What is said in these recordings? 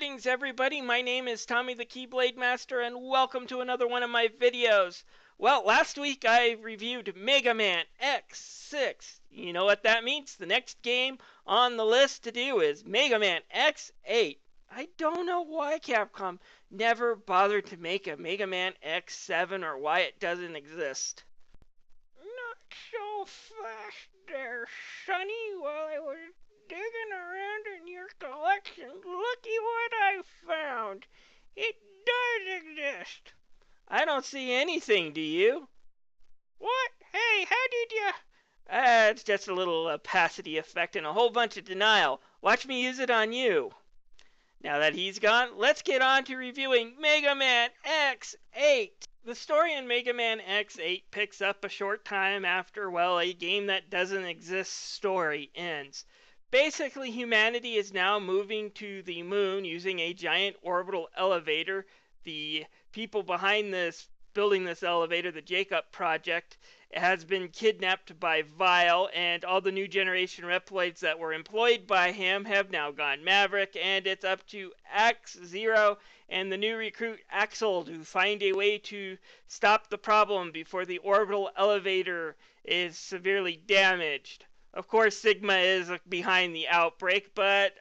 Greetings everybody, my name is Tommy the Keyblade Master and welcome to another one of my videos. Well, last week I reviewed Mega Man X6. You know what that means? The next game on the list to do is Mega Man X8. I don't know why Capcom never bothered to make a Mega Man X7 or why it doesn't exist. Not so fast there, Sonny. While I was digging around in your collection, looky what I found. It does exist. I don't see anything, do you? What? Hey, how did you? It's just a little opacity effect and a whole bunch of denial. Watch me use it on you. Now that he's gone, let's get on to reviewing Mega Man X8. The story in Mega Man X8 picks up a short time after, well, a game that doesn't exist story ends. Basically, humanity is now moving to the moon using a giant orbital elevator. The people behind this, building this elevator, the Jacob Project, has been kidnapped by Vile, and all the new generation Reploids that were employed by him have now gone Maverick, and it's up to X0 and the new recruit Axel to find a way to stop the problem before the orbital elevator is severely damaged. Of course, Sigma is behind the outbreak, but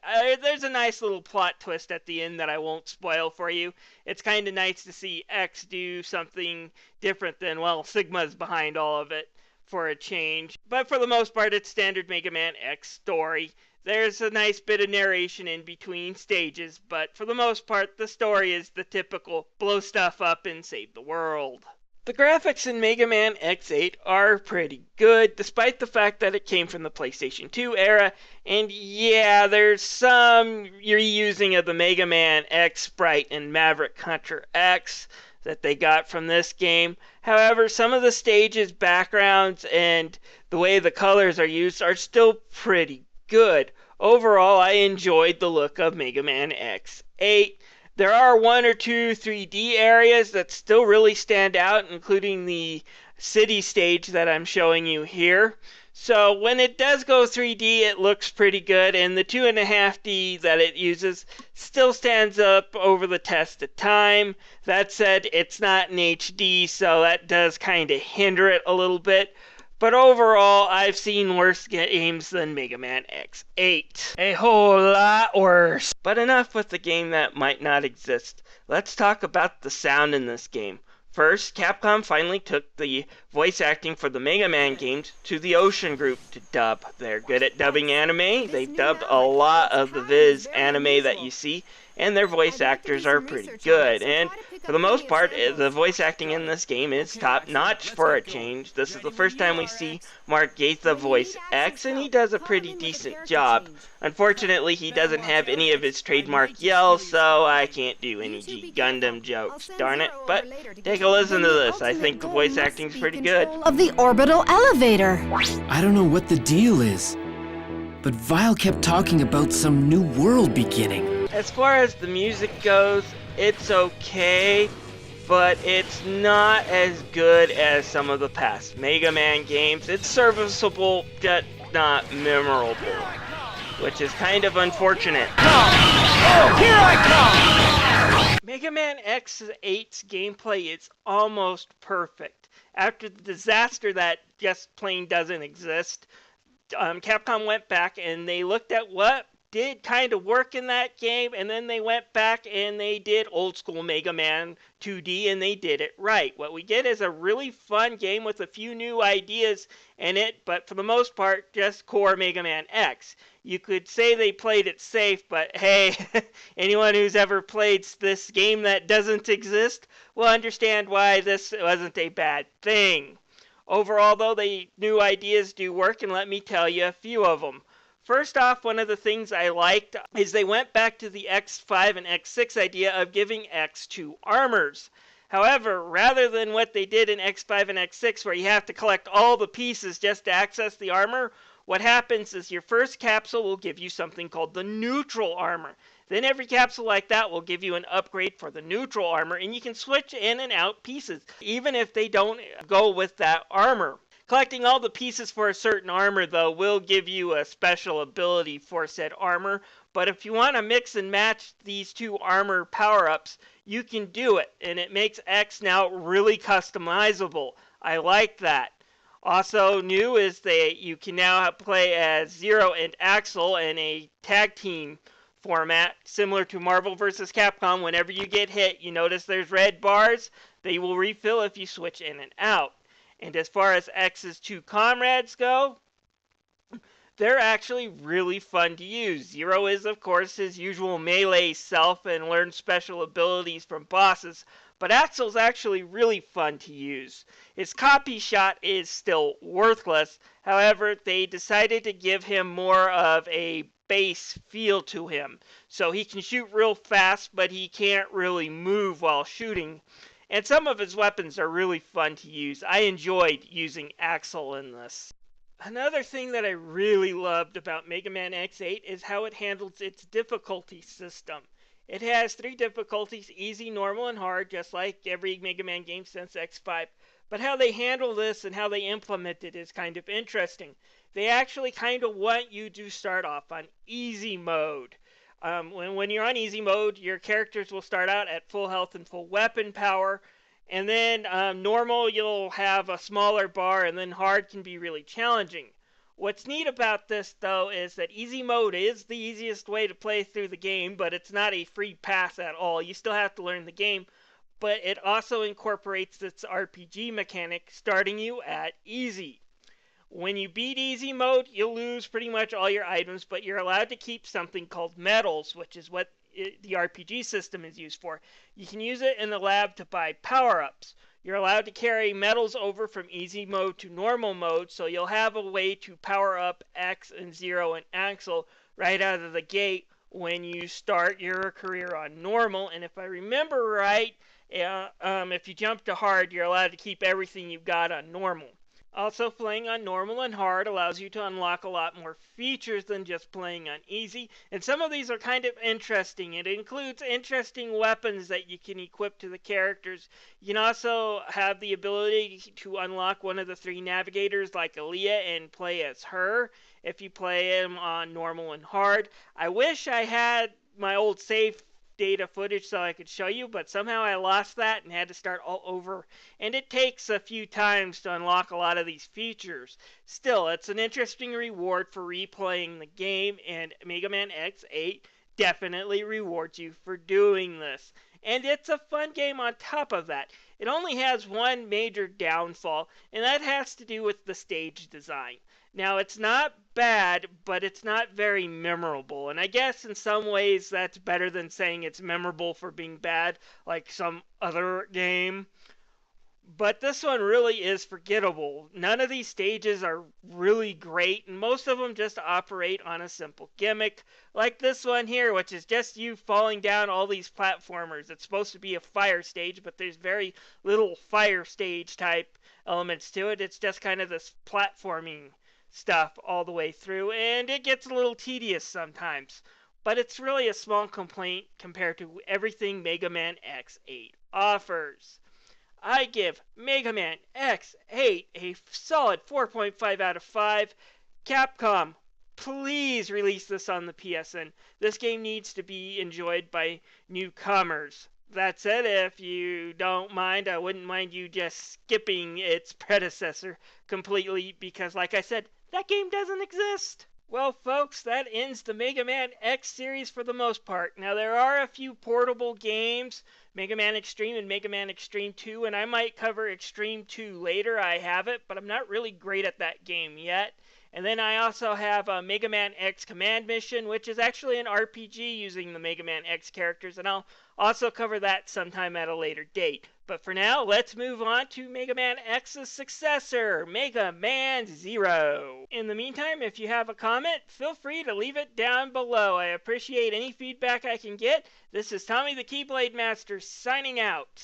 there's a nice little plot twist at the end that I won't spoil for you. It's kind of nice to see X do something different than, well, Sigma's behind all of it for a change. But for the most part, it's standard Mega Man X story. There's a nice bit of narration in between stages, but for the most part, the story is the typical blow stuff up and save the world. The graphics in Mega Man X8 are pretty good, despite the fact that it came from the PlayStation 2 era, and yeah, there's some reusing of the Mega Man X sprite and Maverick Hunter X that they got from this game. However, some of the stages, backgrounds, and the way the colors are used are still pretty good. Overall, I enjoyed the look of Mega Man X8. There are one or two 3D areas that still really stand out, including the city stage that I'm showing you here. So when it does go 3D, it looks pretty good, and the 2.5D that it uses still stands up over the test of time. That said, it's not in HD, so that does kind of hinder it a little bit. But overall, I've seen worse games than Mega Man X8. A whole lot worse. But enough with the game that might not exist. Let's talk about the sound in this game. First, Capcom finally took the voice acting for the Mega Man games to the Ocean Group to dub. They're good at dubbing anime. They've dubbed a lot of the Viz anime that you see, and their voice actors are pretty good. And for the most part, the voice acting in this game is top-notch for a change. This is the first time we see Mark Gaitha voice X, and he does a pretty decent job. Unfortunately, he doesn't have any of his trademark yells, so I can't do any G Gundam jokes, darn it. But take a listen to this. I think the voice acting's pretty good. Of the orbital elevator. I don't know what the deal is, but Vile kept talking about some new world beginning. As far as the music goes, it's okay, but it's not as good as some of the past Mega Man games. It's serviceable, but not memorable, which is kind of unfortunate. Oh, here I come! Mega Man X8's gameplay is almost perfect. After the disaster that just plain doesn't exist, Capcom went back and they looked at what did kind of work in that game, and then they went back and they did old school Mega Man 2D, and they did it right. What we get is a really fun game with a few new ideas in it, but for the most part, just core Mega Man X. You could say they played it safe, but hey, anyone who's ever played this game that doesn't exist will understand why this wasn't a bad thing. Overall, though, the new ideas do work, and let me tell you a few of them. First off, one of the things I liked is they went back to the X5 and X6 idea of giving X two armors. However, rather than what they did in X5 and X6 where you have to collect all the pieces just to access the armor, what happens is your first capsule will give you something called the neutral armor. Then every capsule like that will give you an upgrade for the neutral armor, and you can switch in and out pieces, even if they don't go with that armor. Collecting all the pieces for a certain armor, though, will give you a special ability for said armor. But if you want to mix and match these two armor power-ups, you can do it. And it makes X now really customizable. I like that. Also new is that you can now play as Zero and Axel in a tag team format, similar to Marvel vs. Capcom. Whenever you get hit, you notice there's red bars. They will refill if you switch in and out. And as far as X's two comrades go, they're actually really fun to use. Zero is, of course, his usual melee self and learns special abilities from bosses, but Axel's actually really fun to use. His copy shot is still worthless. However, they decided to give him more of a base feel to him. So he can shoot real fast, but he can't really move while shooting. And some of his weapons are really fun to use. I enjoyed using Axel in this. Another thing that I really loved about Mega Man X8 is how it handles its difficulty system. It has 3 difficulties, easy, normal, and hard, just like every Mega Man game since X5. But how they handle this and how they implement it is kind of interesting. They actually kind of want you to start off on easy mode. When you're on easy mode, your characters will start out at full health and full weapon power. And then normal, you'll have a smaller bar, and then hard can be really challenging. What's neat about this, though, is that easy mode is the easiest way to play through the game, but it's not a free pass at all. You still have to learn the game, but it also incorporates its RPG mechanic, starting you at easy. When you beat easy mode, you'll lose pretty much all your items, but you're allowed to keep something called medals, which is what the RPG system is used for. You can use it in the lab to buy power-ups. You're allowed to carry medals over from easy mode to normal mode, so you'll have a way to power up X and Zero and Axel right out of the gate when you start your career on normal. And if I remember right, if you jump to hard, you're allowed to keep everything you've got on normal. Also, playing on normal and hard allows you to unlock a lot more features than just playing on easy, and some of these are kind of interesting. It includes interesting weapons that you can equip to the characters. You can also have the ability to unlock one of the 3 navigators like Aaliyah and play as her if you play him on normal and hard. I wish I had my old save data footage so I could show you, but somehow I lost that and had to start all over, and it takes a few times to unlock a lot of these features. Still, it's an interesting reward for replaying the game, and Mega Man X8 definitely rewards you for doing this. And it's a fun game on top of that. It only has one major downfall, and that has to do with the stage design. Now, it's not bad, but it's not very memorable. And I guess in some ways that's better than saying it's memorable for being bad, like some other game. But this one really is forgettable. None of these stages are really great, and most of them just operate on a simple gimmick. Like this one here, which is just you falling down all these platformers. It's supposed to be a fire stage, but there's very little fire stage type elements to it. It's just kind of this platforming stuff all the way through, and it gets a little tedious sometimes. But it's really a small complaint compared to everything Mega Man X8 offers. I give Mega Man X8 a solid 4.5 out of 5. Capcom, please release this on the PSN. This game needs to be enjoyed by newcomers. That said, if you don't mind, I wouldn't mind you just skipping its predecessor completely, because like I said, that game doesn't exist. Well, folks, that ends the Mega Man X series for the most part. Now, there are a few portable games, Mega Man Extreme and Mega Man Extreme 2, and I might cover Extreme 2 later. I have it, but I'm not really great at that game yet. And then I also have Mega Man X Command Mission, which is actually an RPG using the Mega Man X characters, and I'll also cover that sometime at a later date. But for now, let's move on to Mega Man X's successor, Mega Man Zero. In the meantime, if you have a comment, feel free to leave it down below. I appreciate any feedback I can get. This is Tommy the Keyblade Master signing out.